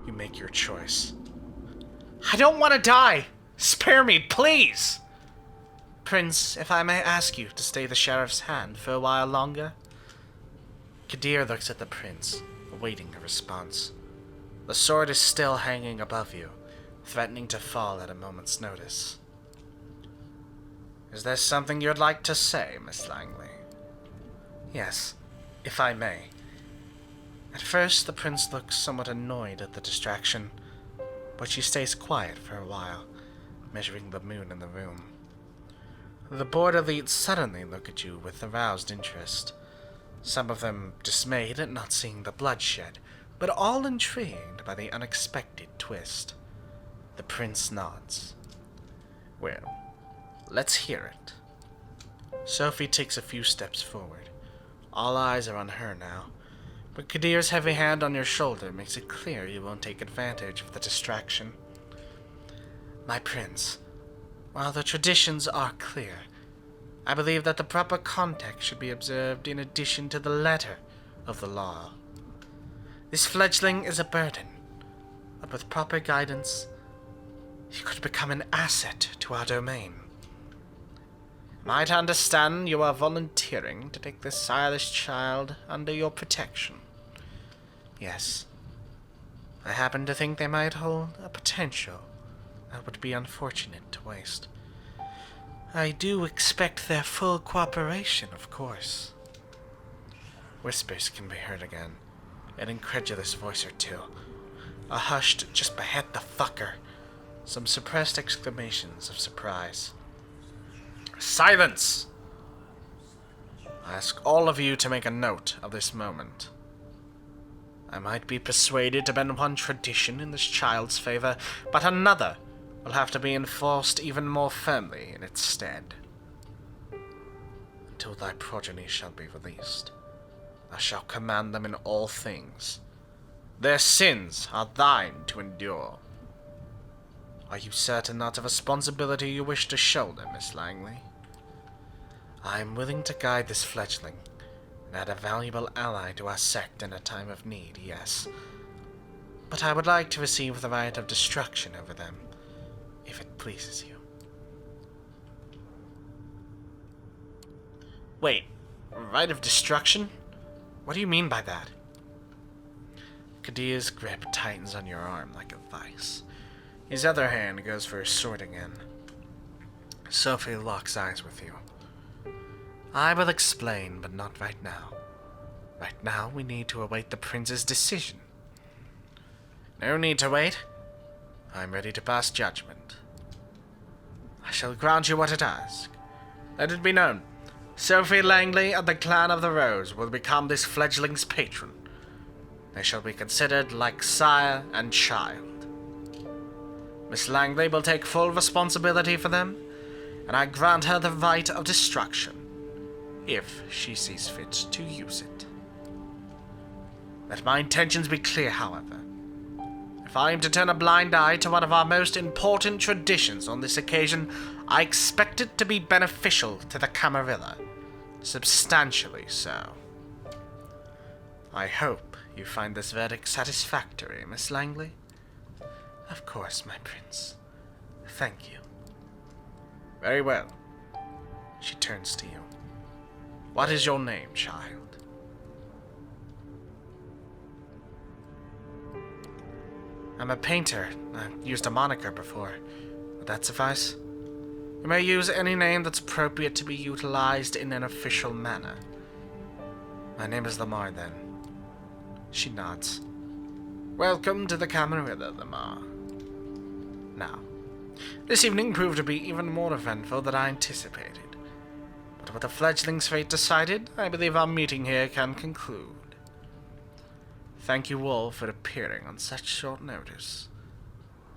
You make your choice. I don't want to die! Spare me, please! Prince, if I may ask you to stay the sheriff's hand for a while longer? Kadir looks at the prince, awaiting a response. The sword is still hanging above you, threatening to fall at a moment's notice. Is there something you'd like to say, Miss Langley? Yes, if I may. At first, the prince looks somewhat annoyed at the distraction, but she stays quiet for a while, measuring the moon in the room. The board elite suddenly look at you with aroused interest, some of them dismayed at not seeing the bloodshed, but all intrigued by the unexpected twist. The prince nods. Well, let's hear it. Sophie takes a few steps forward. All eyes are on her now, but Kadir's heavy hand on your shoulder makes it clear you won't take advantage of the distraction. My prince, while the traditions are clear, I believe that the proper context should be observed in addition to the letter of the law. This fledgling is a burden, but with proper guidance, he could become an asset to our domain. Might understand you are volunteering to take this sireless child under your protection. Yes, I happen to think they might hold a potential that would be unfortunate to waste. I do expect their full cooperation, of course. Whispers can be heard again, an incredulous voice or two. A hushed, just behead the fucker. Some suppressed exclamations of surprise. Silence! I ask all of you to make a note of this moment. I might be persuaded to bend one tradition in this child's favor, but another will have to be enforced even more firmly in its stead. Until thy progeny shall be released, I shall command them in all things. Their sins are thine to endure. Are you certain not of responsibility you wish to shoulder, Miss Langley? I am willing to guide this fledgling, and add a valuable ally to our sect in a time of need, yes. But I would like to receive the right of destruction over them, if it pleases you. Wait, right of destruction? What do you mean by that? Kadir's grip tightens on your arm like a vice. His other hand goes for his sword again. Sophie locks eyes with you. I will explain, but not right now. Right now, we need to await the prince's decision. No need to wait. I'm ready to pass judgment. I shall grant you what it asks. Let it be known, Sophie Langley of the Clan of the Rose will become this fledgling's patron. They shall be considered like sire and child. Miss Langley will take full responsibility for them, and I grant her the right of destruction, if she sees fit to use it. Let my intentions be clear, however. If I am to turn a blind eye to one of our most important traditions on this occasion, I expect it to be beneficial to the Camarilla. Substantially so. I hope you find this verdict satisfactory, Miss Langley. Of course, my prince. Thank you. Very well. She turns to you. What is your name, child? I'm a painter. I've used a moniker before. Would that suffice? You may use any name that's appropriate to be utilized in an official manner. My name is Lamar, then. She nods. Welcome to the Camarilla, Lamar. Now, this evening proved to be even more eventful than I anticipated. But with the fledgling's fate decided, I believe our meeting here can conclude. Thank you all for appearing on such short notice.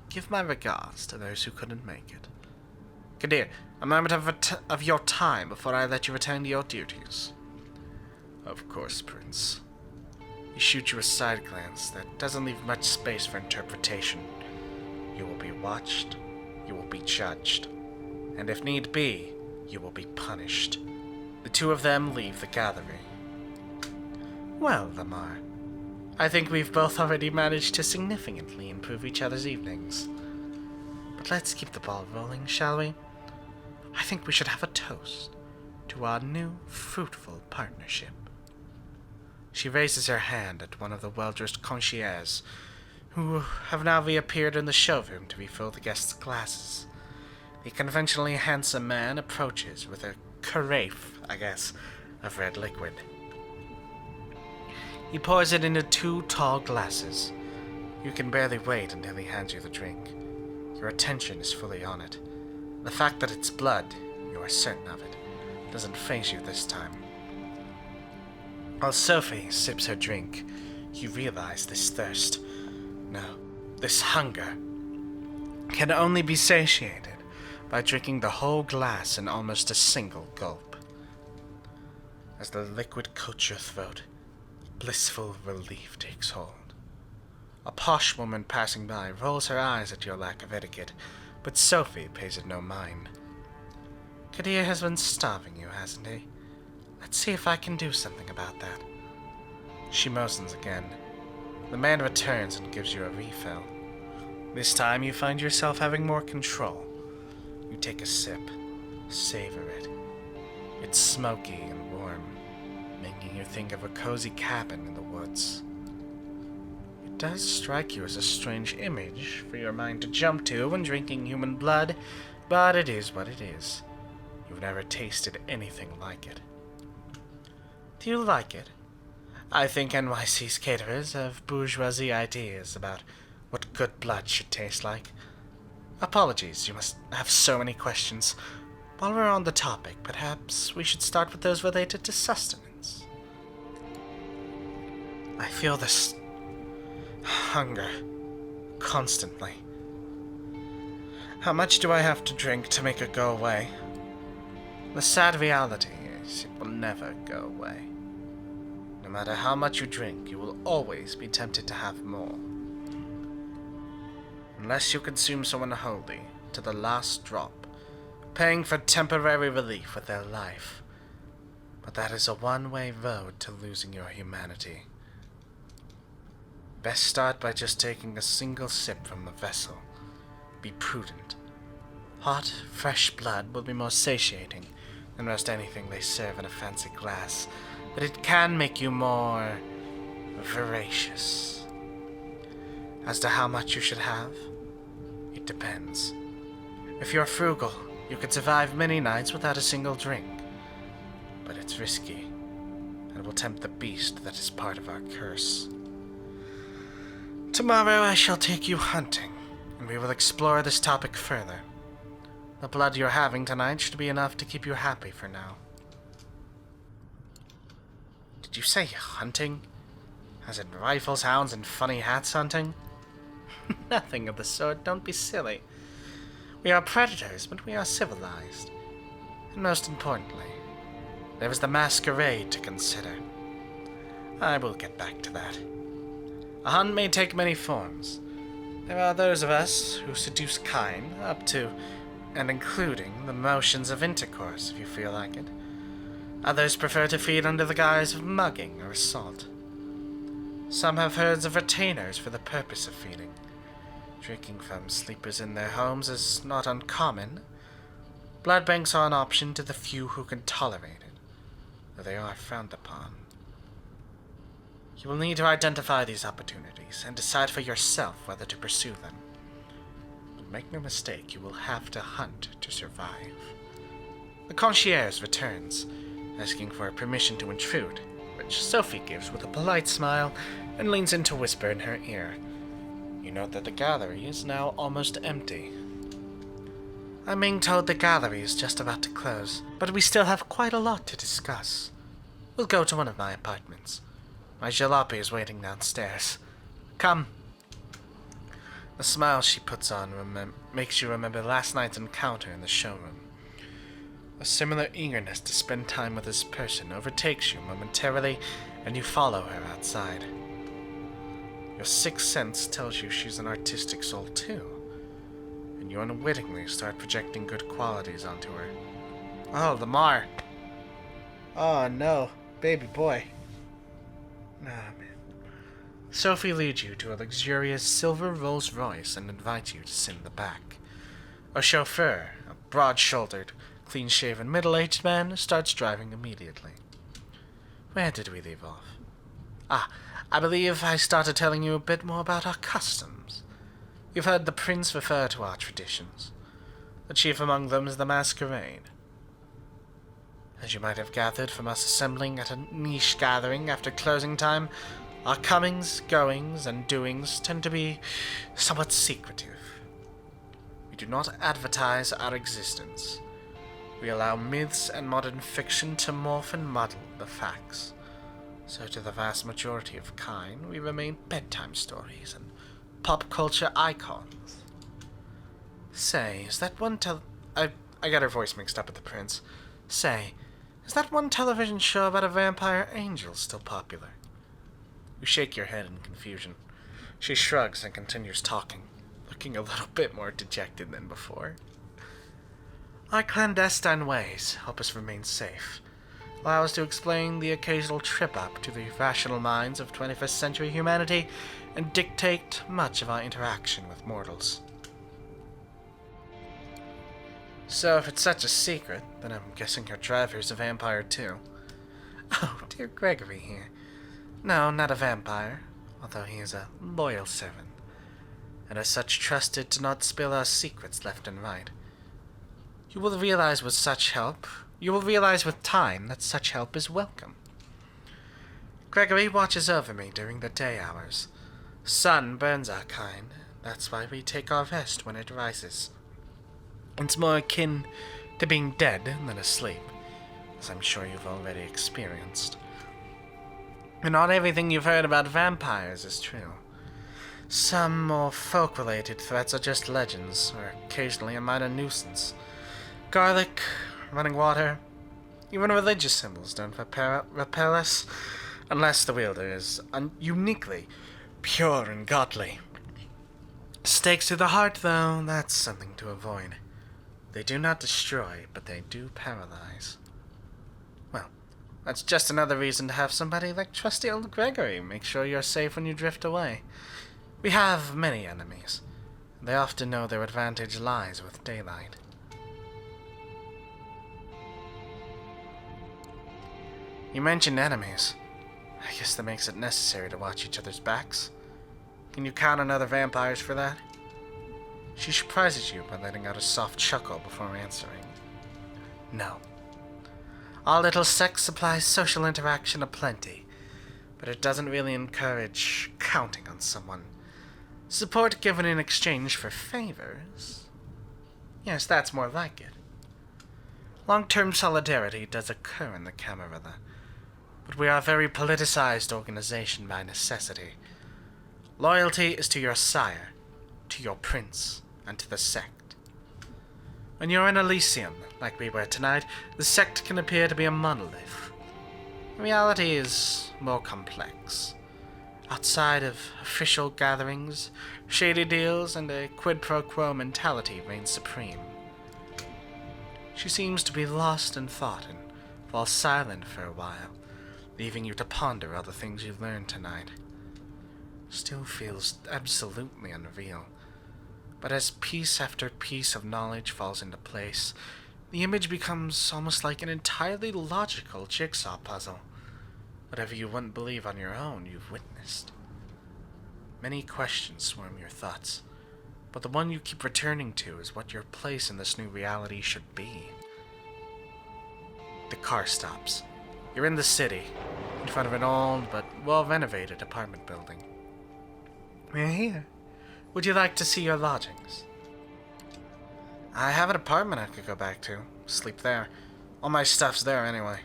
Give my regards to those who couldn't make it. Kadir, a moment of your time before I let you return to your duties. Of course, Prince. He shoots you a side glance that doesn't leave much space for interpretation. You will be watched, you will be judged, and if need be, you will be punished. The two of them leave the gathering. Well, Lamar, I think we've both already managed to significantly improve each other's evenings. But let's keep the ball rolling, shall we? I think we should have a toast to our new, fruitful partnership. She raises her hand at one of the well-dressed concierges, who have now reappeared in the showroom to refill the guests' glasses. The conventionally handsome man approaches with a carafe, of red liquid. He pours it into 2 tall glasses. You can barely wait until he hands you the drink. Your attention is fully on it. The fact that it's blood, you are certain of it, doesn't faze you this time. While Sophie sips her drink, you realize this thirst, no, this hunger, can only be satiated by drinking the whole glass in almost a single gulp. As the liquid coats your throat, blissful relief takes hold. A posh woman passing by rolls her eyes at your lack of etiquette, but Sophie pays it no mind. Kadir has been starving you, hasn't he? Let's see if I can do something about that. She motions again. The man returns and gives you a refill. This time you find yourself having more control. You take a sip, savor it. It's smoky and warm, making you think of a cozy cabin in the woods. It does strike you as a strange image for your mind to jump to when drinking human blood, but it is what it is. You've never tasted anything like it. Do you like it? I think NYC's caterers have bourgeoisie ideas about what good blood should taste like. Apologies, you must have so many questions. While we're on the topic, perhaps we should start with those related to sustenance. I feel this hunger constantly. How much do I have to drink to make it go away? The sad reality is it will never go away. No matter how much you drink, you will always be tempted to have more. Unless you consume someone wholly, to the last drop, paying for temporary relief with their life. But that is a one-way road to losing your humanity. Best start by just taking a single sip from the vessel. Be prudent. Hot, fresh blood will be more satiating than most anything they serve in a fancy glass, but it can make you more voracious. As to how much you should have, it depends. If you're frugal, you could survive many nights without a single drink. But it's risky, and will tempt the beast that is part of our curse. Tomorrow I shall take you hunting, and we will explore this topic further. The blood you're having tonight should be enough to keep you happy for now. Did you say hunting? As in rifles, hounds, and funny hats hunting? Nothing of the sort, don't be silly. We are predators, but we are civilized. And most importantly, there is the masquerade to consider. I will get back to that. A hunt may take many forms. There are those of us who seduce kine, up to and including the motions of intercourse, if you feel like it. Others prefer to feed under the guise of mugging or assault. Some have herds of retainers for the purpose of feeding. Drinking from sleepers in their homes is not uncommon. Blood banks are an option to the few who can tolerate it, though they are frowned upon. You will need to identify these opportunities and decide for yourself whether to pursue them. But make no mistake, you will have to hunt to survive. The concierge returns, asking for permission to intrude, which Sophie gives with a polite smile and leans in to whisper in her ear. You note that the gallery is now almost empty. I'm being told the gallery is just about to close, but we still have quite a lot to discuss. We'll go to one of my apartments. My jalopy is waiting downstairs. Come. The smile she puts on makes you remember last night's encounter in the showroom. A similar eagerness to spend time with this person overtakes you momentarily, and you follow her outside. Your sixth sense tells you she's an artistic soul too, and you unwittingly start projecting good qualities onto her. Oh, Lamar! Oh no, baby boy. Nah, man. Sophie leads you to a luxurious silver Rolls Royce and invites you to sit in the back. A chauffeur, a broad-shouldered, clean-shaven, middle-aged man, starts driving immediately. Where did we leave off? I believe I started telling you a bit more about our customs. You've heard the prince refer to our traditions. The chief among them is the masquerade. As you might have gathered from us assembling at a niche gathering after closing time, our comings, goings, and doings tend to be somewhat secretive. We do not advertise our existence. We allow myths and modern fiction to morph and muddle the facts. So to the vast majority of kind, we remain bedtime stories and pop culture icons. Say, is that one I got her voice mixed up with the prince. Say, is that one television show about a vampire angel still popular? You shake your head in confusion. She shrugs and continues talking, looking a little bit more dejected than before. Our clandestine ways help us remain safe, allow us to explain the occasional trip-up to the rational minds of 21st century humanity, and dictate much of our interaction with mortals. So if it's such a secret, then I'm guessing your driver's a vampire too. Oh, dear Gregory here. No, not a vampire, although he is a loyal servant, and as such trusted to not spill our secrets left and right. You will realize with time that such help is welcome. Gregory watches over me during the day hours. Sun burns our kind, that's why we take our rest when it rises. It's more akin to being dead than asleep, as I'm sure you've already experienced. And not everything you've heard about vampires is true. Some more folk-related threats are just legends, or occasionally a minor nuisance. Garlic, running water, even religious symbols don't repel us, unless the wielder is uniquely pure and godly. Stakes to the heart, though, that's something to avoid. They do not destroy, but they do paralyze. Well, that's just another reason to have somebody like trusty old Gregory make sure you're safe when you drift away. We have many enemies. They often know their advantage lies with daylight. You mentioned enemies. I guess that makes it necessary to watch each other's backs. Can you count on other vampires for that? She surprises you by letting out a soft chuckle before answering. No. Our little sect supplies social interaction aplenty, but it doesn't really encourage counting on someone. Support given in exchange for favors? Yes, that's more like it. Long-term solidarity does occur in the Camarilla, but we are a very politicized organization by necessity. Loyalty is to your sire, to your prince, and to the sect. When you're in Elysium, like we were tonight, the sect can appear to be a monolith. Reality is more complex. Outside of official gatherings, shady deals, and a quid pro quo mentality reign supreme. She seems to be lost in thought and falls silent for a while, leaving you to ponder all the things you've learned tonight. Still feels absolutely unreal. But as piece after piece of knowledge falls into place, the image becomes almost like an entirely logical jigsaw puzzle. Whatever you wouldn't believe on your own, you've witnessed. Many questions swarm your thoughts, but the one you keep returning to is what your place in this new reality should be. The car stops. You're in the city, in front of an old but well-renovated apartment building. We're here. Would you like to see your lodgings? I have an apartment I could go back to. Sleep there. All my stuff's there anyway.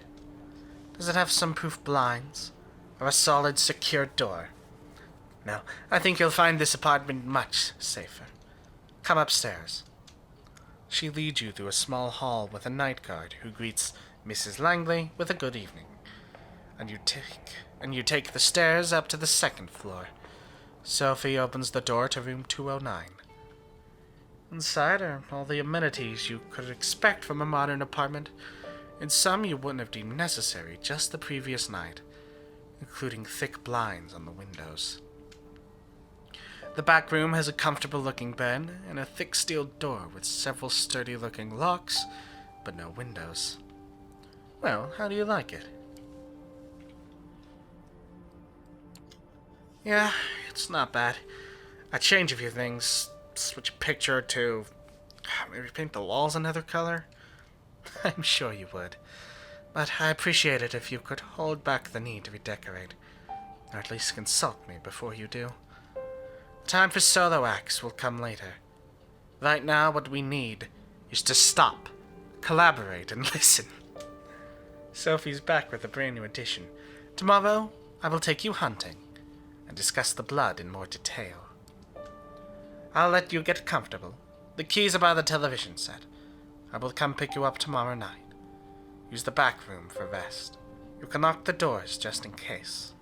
Does it have some-proof blinds? Or a solid, secure door? No, I think you'll find this apartment much safer. Come upstairs. She leads you through a small hall with a night guard who greets Mrs. Langley with a good evening. And you take the stairs up to the second floor. Sophie opens the door to room 209. Inside are all the amenities you could expect from a modern apartment, and some you wouldn't have deemed necessary just the previous night, including thick blinds on the windows. The back room has a comfortable looking bed and a thick steel door with several sturdy looking locks, but no windows. Well, how do you like it? Yeah, it's not bad. I change a few things, switch a picture or two, maybe paint the walls another color. I'm sure you would. But I appreciate it if you could hold back the need to redecorate, or at least consult me before you do. Time for solo acts will come later. Right now, what we need is to stop, collaborate, and listen. Sophie's back with a brand new edition. Tomorrow, I will take you hunting and discuss the blood in more detail. I'll let you get comfortable. The keys are by the television set. I will come pick you up tomorrow night. Use the back room for rest. You can lock the doors just in case.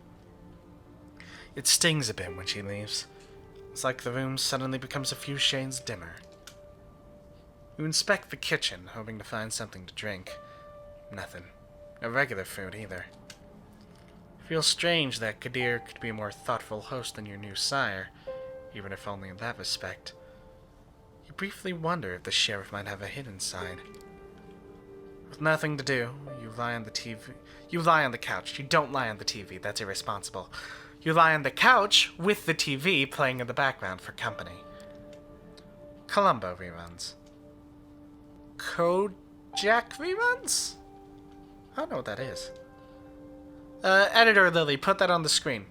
It stings a bit when she leaves. It's like the room suddenly becomes a few shades dimmer. You inspect the kitchen, hoping to find something to drink. Nothing. No regular food either. It feels strange that Kadir could be a more thoughtful host than your new sire, even if only in that respect. You briefly wonder if the sheriff might have a hidden side. With nothing to do, you lie on the TV. You lie on the couch. You don't lie on the TV. That's irresponsible. You lie on the couch with the TV playing in the background for company. Columbo reruns. Kojak reruns? I don't know what that is. Editor Lily, put that on the screen.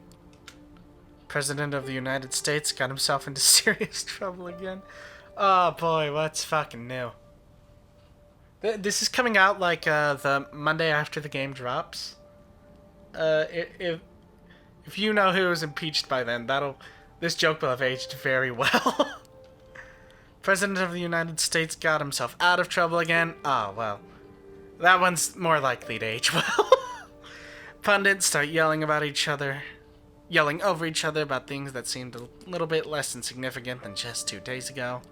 President of the United States got himself into serious trouble again. Oh boy, what's fucking new? This is coming out like the Monday after the game drops. If you know who was impeached by then, this joke will have aged very well. President of the United States got himself out of trouble again. Oh, well. That one's more likely to age well. Pundits start yelling over each other about things that seemed a little bit less insignificant than just 2 days ago.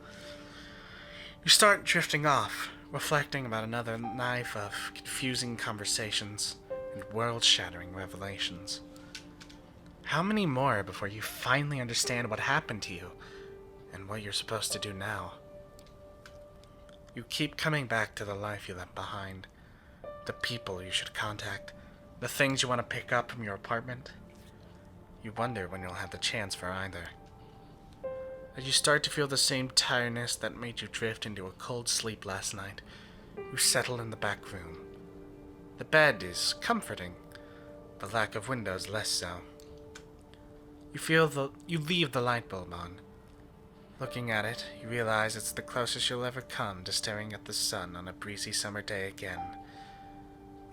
You start drifting off, reflecting about another night of confusing conversations and world-shattering revelations. How many more before you finally understand what happened to you and what you're supposed to do now? You keep coming back to the life you left behind, the people you should contact, the things you want to pick up from your apartment. You wonder when you'll have the chance for either. As you start to feel the same tiredness that made you drift into a cold sleep last night, you settle in the back room. The bed is comforting, the lack of windows less so. You leave the light bulb on. Looking at it, you realize it's the closest you'll ever come to staring at the sun on a breezy summer day again.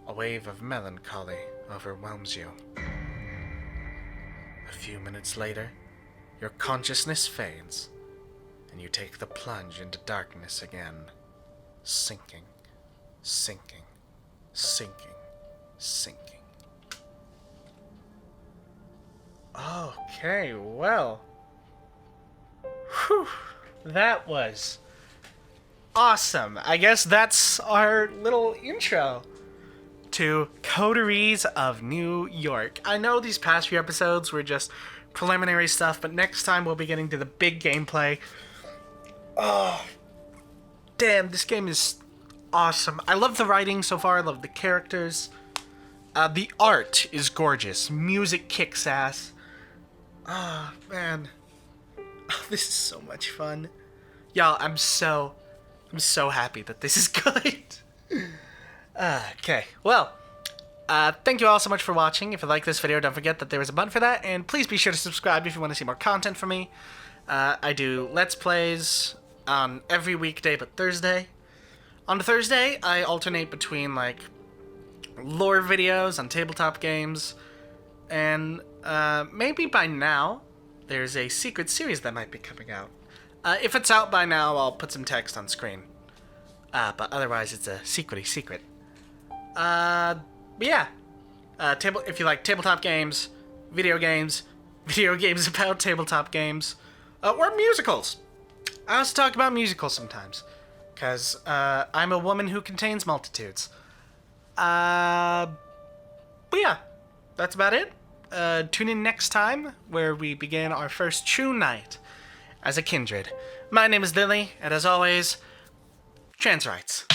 A wave of melancholy overwhelms you. A few minutes later, your consciousness fades, and you take the plunge into darkness again, sinking, sinking, sinking, sinking. Okay, well. Whew, that was awesome. I guess that's our little intro to Coteries of New York. I know these past few episodes were just preliminary stuff, but next time we'll be getting to the big gameplay. Oh, damn, this game is awesome. I love the writing so far. I love the characters. The art is gorgeous. Music kicks ass. Oh, man. Oh, this is so much fun. Y'all, I'm so happy that this is good. Okay, well, thank you all so much for watching. If you like this video, don't forget that there is a button for that, and please be sure to subscribe if you want to see more content from me. I do Let's Plays on every weekday but Thursday. On Thursday, I alternate between, like, lore videos on tabletop games, and maybe by now, there's a secret series that might be coming out. If it's out by now, I'll put some text on screen. But otherwise, it's a secret-y secret. But yeah. If you like tabletop games, video games about tabletop games, or musicals. I also talk about musicals sometimes, because I'm a woman who contains multitudes. But yeah, that's about it. tune in next time where we begin our first true night as a kindred. My name is Lily, and as always, trans rights.